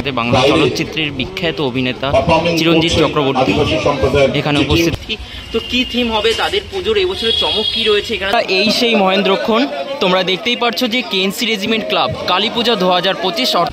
সাথে বাংলা চলচ্চিত্রের বিখ্যাত অভিনেতা চিরঞ্জিত চক্রবর্তী এখানে উপস্থিত। তো কি থিম হবে তাদের পুজোর এবছরের চমক কি রয়েছে এখানে, এই সেই মহেন্দ্রক্ষণ। তোমরা দেখতেই পাচ্ছ যে কেএনসি রেজিমেন্ট ক্লাব কালী পূজা 2025।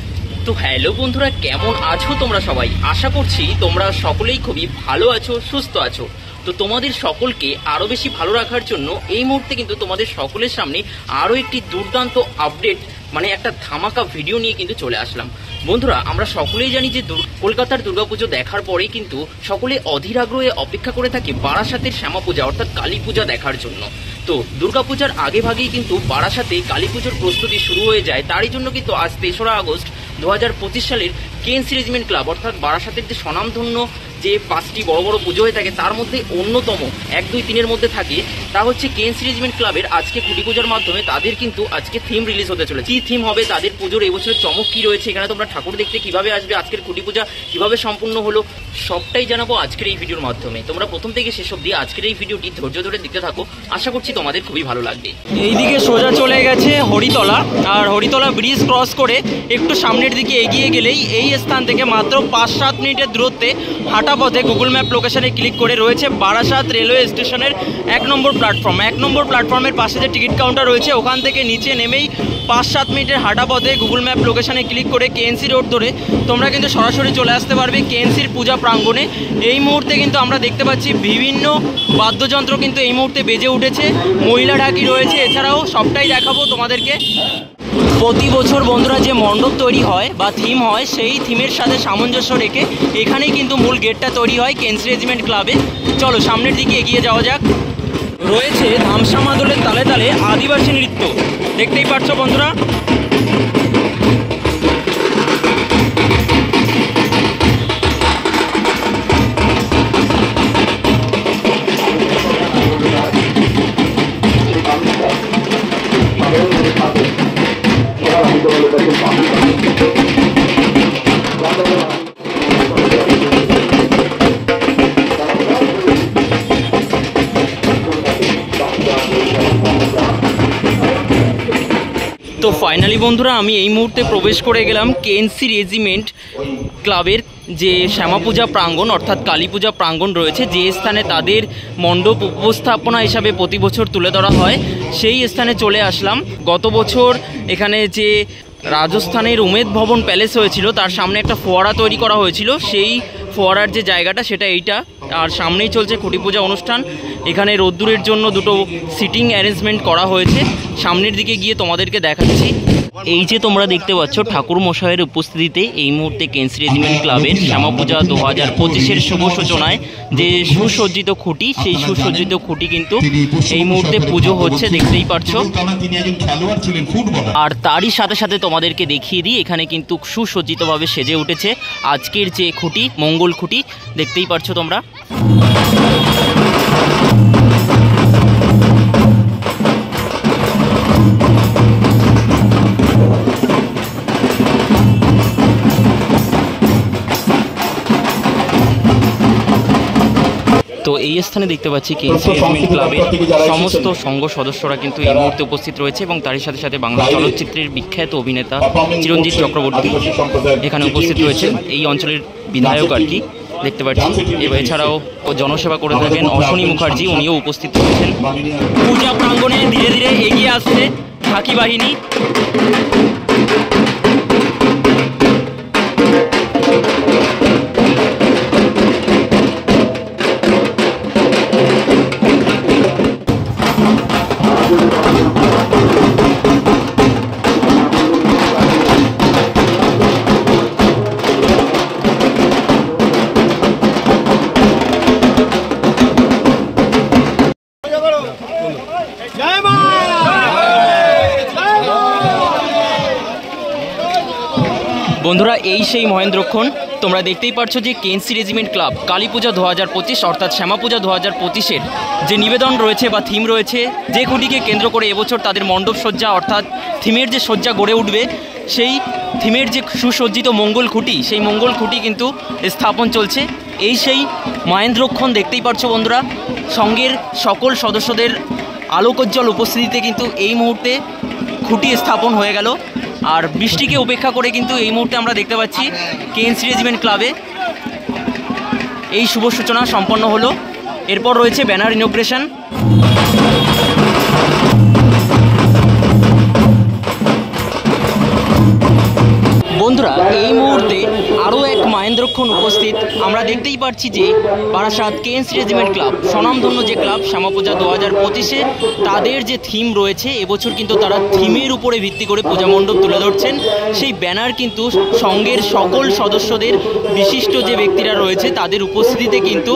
তো হ্যালো বন্ধুরা, কেমন আছো তোমরা সবাই? আশা করছি তোমরা সকলেই খুবই ভালো আছো, সুস্থ আছো। তো তোমাদের সকলকে আরও বেশি ভালো রাখার জন্য এই মুহূর্তে কিন্তু তোমাদের সকলের সামনে আরও একটি দুর্দান্ত আপডেট, মানে একটা ধামাকা ভিডিও নিয়ে কিন্তু চলে আসলাম। বন্ধুরা, আমরা সকলেই জানি যে কলকাতার দুর্গাপুজো দেখার পরেই কিন্তু সকলে অধীর আগ্রহে অপেক্ষা করে থাকে বারাসাতের শ্যামা পূজা অর্থাৎ কালী পূজা দেখার জন্য। তো দুর্গাপূজার আগে ভাগেই কিন্তু বারাসাতে কালী পুজোর প্রস্তুতি শুরু হয়ে যায়। তারই জন্য কিন্তু আজ 3রা আগস্ট 2025 সালের কেএনসি রেজিমেন্ট ক্লাব অর্থাৎ বারাসাতের যে স্বনামধন্য যে 5টি বড় বড় পুজো হয়ে থাকে তার মধ্যে অন্যতম 1, 2, 3-এর মধ্যে থাকে তা হচ্ছে কেএনসি রেজিমেন্ট ক্লাবের আজকে খুঁটি পূজার মাধ্যমে তাদের কিন্তু আজকে থিম রিলিজ হতে চলেছে। কি থিম হবে, তাদের পুজোর এবছরের চমক কি রয়েছে, এখানে তোমরা ঠাকুর দেখতে কিভাবে আসবে, আজকের খুঁটি পূজা কিভাবে সম্পূর্ণ হলো, সবটাই জানাবো আজকের এই ভিডিওর মাধ্যমে। তোমরা প্রথম থেকে শেষ অবধি আজকের এই ভিডিওটি ধৈর্য ধরে দেখতে থাকো, আশা করছি তোমাদের খুবই ভালো লাগবে। এইদিকে সোজা চলে গেছে হরিতলা, আর হরিতলা ব্রিজ ক্রস করে একটু সামনের দিকে এগিয়ে গেলেই এই স্থান থেকে মাত্র 5-7 মিনিটের দূরত্বে হাঁটা পথে গুগল ম্যাপ লোকেশনে ক্লিক করে রয়েছে বারাসাত রেলওয়ে স্টেশনের 1 নম্বর প্ল্যাটফর্ম। 1 নম্বর প্ল্যাটফর্মের পাশে যে টিকিট কাউন্টার রয়েছে ওখান থেকে নিচে নেমেই 5-7 মিনিটের হাঁটা পথে গুগল ম্যাপ লোকেশনে ক্লিক করে কেএনসি রোড ধরে তোমরা কিন্তু সরাসরি চলে আসতে পারবে কেএনসির পূজা প্রাঙ্গণে। এই মুহূর্তে কিন্তু আমরা দেখতে পাচ্ছি বিভিন্ন বাদ্যযন্ত্র কিন্তু এই মুহূর্তে বেজে উঠেছে, মহিলা ঢাকি রয়েছে, এছাড়াও সবটাই দেখাবো তোমাদেরকে। প্রতি বছর বন্ধুরা যে মণ্ডপ তৈরি হয় বা থিম হয় সেই থিমের সাথে সামঞ্জস্য রেখে এখানেই কিন্তু মূল গেটটা তৈরি হয় কেএনসি রেজিমেন্ট ক্লাবে। চলো সামনের দিকে এগিয়ে যাওয়া যাক। রয়েছে ধামসা মাদলের তালে তালে আদিবাসী নৃত্য, দেখতেই পাচ্ছ বন্ধুরা। তো ফাইনালি বন্ধুরা আমি এই মুহূর্তে প্রবেশ করে গেলাম কেএনসি রেজিমেন্ট ক্লাবের যে শ্যামা পূজা প্রাঙ্গণ অর্থাৎ কালী পূজা প্রাঙ্গণ রয়েছে, যে স্থানে তাদের মণ্ডপ উপস্থাপনা হিসাবে প্রতি বছর তুলে ধরা হয়, সেই স্থানে চলে আসলাম। গত বছর এখানে যে রাজস্থানের উমেদ ভবন প্যালেস হয়েছিল তার সামনে একটা ফোয়ারা তৈরি করা হয়েছিল, সেই ফোয়ারার যে জায়গাটা সেটা এইটা। আর সামনেই চলছে খুঁটি পূজা অনুষ্ঠান। এখানে রোদ্দুরের জন্য দুটো সিটিং অ্যারেঞ্জমেন্ট করা হয়েছে, সামনের দিকে গিয়ে তোমাদেরকে দেখাচ্ছি। এই যে তোমরা দেখতে পাচ্ছ ঠাকুর মশাইয়ের উপস্থিতিতে এই মুহূর্তে কেএনসি রেজিমেন্ট ক্লাবের শ্যামা পূজা 2025-এর শুভ সূচনায় যে সুসজ্জিত খুঁটি, সেই সুসজ্জিত খুঁটি কিন্তু এই মুহূর্তে পুজো হচ্ছে, দেখতেই পাচ্ছ। আর তারই সাথে সাথে তোমাদেরকে দেখিয়ে দিই এখানে কিন্তু সুসজ্জিতভাবে সেজে উঠেছে আজকের যে খুঁটি, মঙ্গল খুঁটি, দেখতেই পাচ্ছ তোমরা। তো এই স্থানে দেখতে পাচ্ছি কেএনসি রেজিমেন্ট ক্লাবের সমস্ত সংঘ সদস্যরা কিন্তু এই মুহূর্তে উপস্থিত রয়েছে এবং তারই সাথে সাথে বাংলা চলচ্চিত্রের বিখ্যাত অভিনেতা চিরঞ্জিত চক্রবর্তী এখানে উপস্থিত রয়েছেন, এই অঞ্চলের বিধায়ক আর কি, দেখতে পাচ্ছি। এছাড়াও জনসেবা করে থাকেন অশ্বনী মুখার্জি, উনিও উপস্থিত রয়েছেন। পূজা প্রাঙ্গণে ধীরে ধীরে এগিয়ে আসছে ঢাকি বাহিনী। বন্ধুরা এই সেই মহেন্দ্রক্ষণ। তোমরা দেখতেই পাচ্ছ যে কেএনসি রেজিমেন্ট ক্লাব কালী পূজা 2025 অর্থাৎ শ্যামা পূজা 2025-এর যে নিবেদন রয়েছে বা থিম রয়েছে, যে খুঁটিকে কেন্দ্র করে এবছর তাদের মণ্ডপ সজ্জা অর্থাৎ থিমের যে সজ্জা গড়ে উঠবে, সেই থিমের যে সুসজ্জিত মঙ্গল খুঁটি, সেই মঙ্গল খুঁটি কিন্তু স্থাপন চলছে। এই সেই মহেন্দ্রক্ষণ, দেখতেই পাচ্ছ বন্ধুরা। সঙ্গের সকল সদস্যদের আলোকোজ্জ্বল উপস্থিতিতে কিন্তু এই মুহূর্তে খুঁটি স্থাপন হয়ে গেল। আর বৃষ্টিকে উপেক্ষা করে কিন্তু এই মুহূর্তে আমরা দেখতে পাচ্ছি কেএনসি রেজিমেন্ট ক্লাবে এই শুভ সূচনা সম্পন্ন হলো। এরপর রয়েছে ব্যানার ইনোগ্রেশন। বন্ধুরা এই মুহূর্তে আরও এক মাহেন্দ্রক্ষণ উপস্থিত। আমরা দেখতেই পাচ্ছি যে বারাসাত কেএনসি রেজিমেন্ট ক্লাব, স্বনামধন্য যে ক্লাব শ্যামাপূজা 2025-এ তাদের যে থিম রয়েছে, এবছর কিন্তু তারা থিমের উপরে ভিত্তি করে পূজা মণ্ডপ তুলে ধরছেন। সেই ব্যানার কিন্তু সঙ্গের সকল সদস্যদের, বিশিষ্ট যে ব্যক্তিরা রয়েছে তাদের উপস্থিতিতে কিন্তু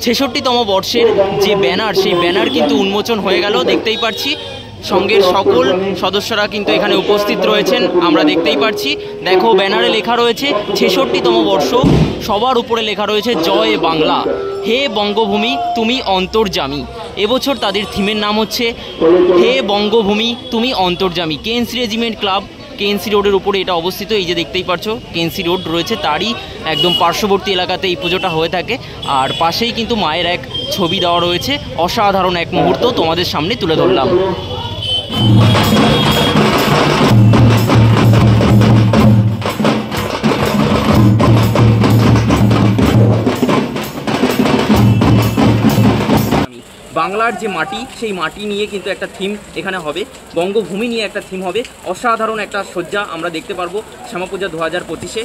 66তম বর্ষের যে ব্যানার, সেই ব্যানার কিন্তু উন্মোচন হয়ে গেল। দেখতেই পাচ্ছি সঙ্গের সকল সদস্যরা কিন্তু এখানে উপস্থিত রয়েছেন, আমরা দেখতেই পাচ্ছি। দেখো ব্যানারে লেখা রয়েছে 66তম বর্ষ, সবার উপরে লেখা রয়েছে জয় বাংলা, হে বঙ্গভূমি তুমি অন্তর্যামী। এবছর তাদের থিমের নাম হচ্ছে হে বঙ্গভূমি তুমি অন্তর্যামী। কেএনসি রেজিমেন্ট ক্লাব কেএনসি রোডের উপরে এটা অবস্থিত। এই যে দেখতেই পাচ্ছ কেএনসি রোড রয়েছে, তারই একদম পার্শ্ববর্তী এলাকাতে এই পুজোটা হয়ে থাকে। আর পাশেই কিন্তু মায়ের এক ছবি দেওয়া রয়েছে। অসাধারণ এক মুহূর্ত তোমাদের সামনে তুলে ধরলাম। বাংলার যে মাটি, সেই মাটি নিয়ে কিন্তু একটা থিম এখানে হবে, বঙ্গভূমি নিয়ে একটা থিম হবে। অসাধারণ একটা সজ্জা আমরা দেখতে পারবো শ্যামাপূজা 2025-এ।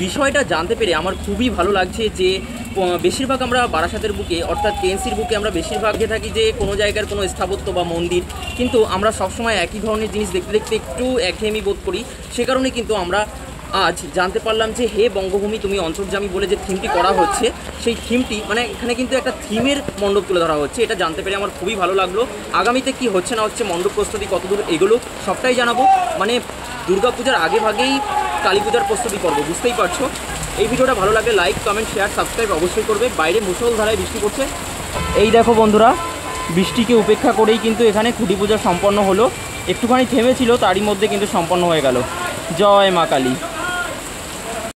বিষয়টা জানতে পেরে আমার খুবই ভালো লাগছে যে বেশিরভাগ আমরা বারাসাতের বুকে, অর্থাৎ কেএনসির বুকে আমরা বেশিরভাগ যে থাকি যে কোনো জায়গার কোনো স্থাপত্য বা মন্দির, কিন্তু আমরা সবসময় একই ধরনের জিনিস দেখতে দেখতে একটু একঘেয়েমি বোধ করি। সে কারণে কিন্তু আমরা আজ জানতে পারলাম যে হে বঙ্গভূমি তুমি অন্তর্যামী বলে যে থিমটি করা হচ্ছে, সেই থিমটি মানে এখানে কিন্তু একটা থিমের মণ্ডপ তুলে ধরা হচ্ছে। এটা জানতে পেরে আমার খুবই ভালো লাগলো। আগামীতে কি হচ্ছে না হচ্ছে, মণ্ডপ প্রস্তুতি কতদূর, এগুলো সবটাই জানাবো। মানে দুর্গাপূজার আগে ভাগেই কালী পূজার প্রস্তুতি করবো, বুঝতেই পারছো। এই ভিডিওটা ভালো লাগলে লাইক, কমেন্ট, শেয়ার, সাবস্ক্রাইব অবশ্যই করবে। বাইরে মুষলধারায় বৃষ্টি পড়ছে। এই দেখো বন্ধুরা, বৃষ্টিকে উপেক্ষা করেই কিন্তু এখানে খুঁটি পূজা সম্পন্ন হলো। একটুখানি থেমেছিল, তারই মধ্যে কিন্তু সম্পন্ন হয়ে গেল। জয় মা কালী।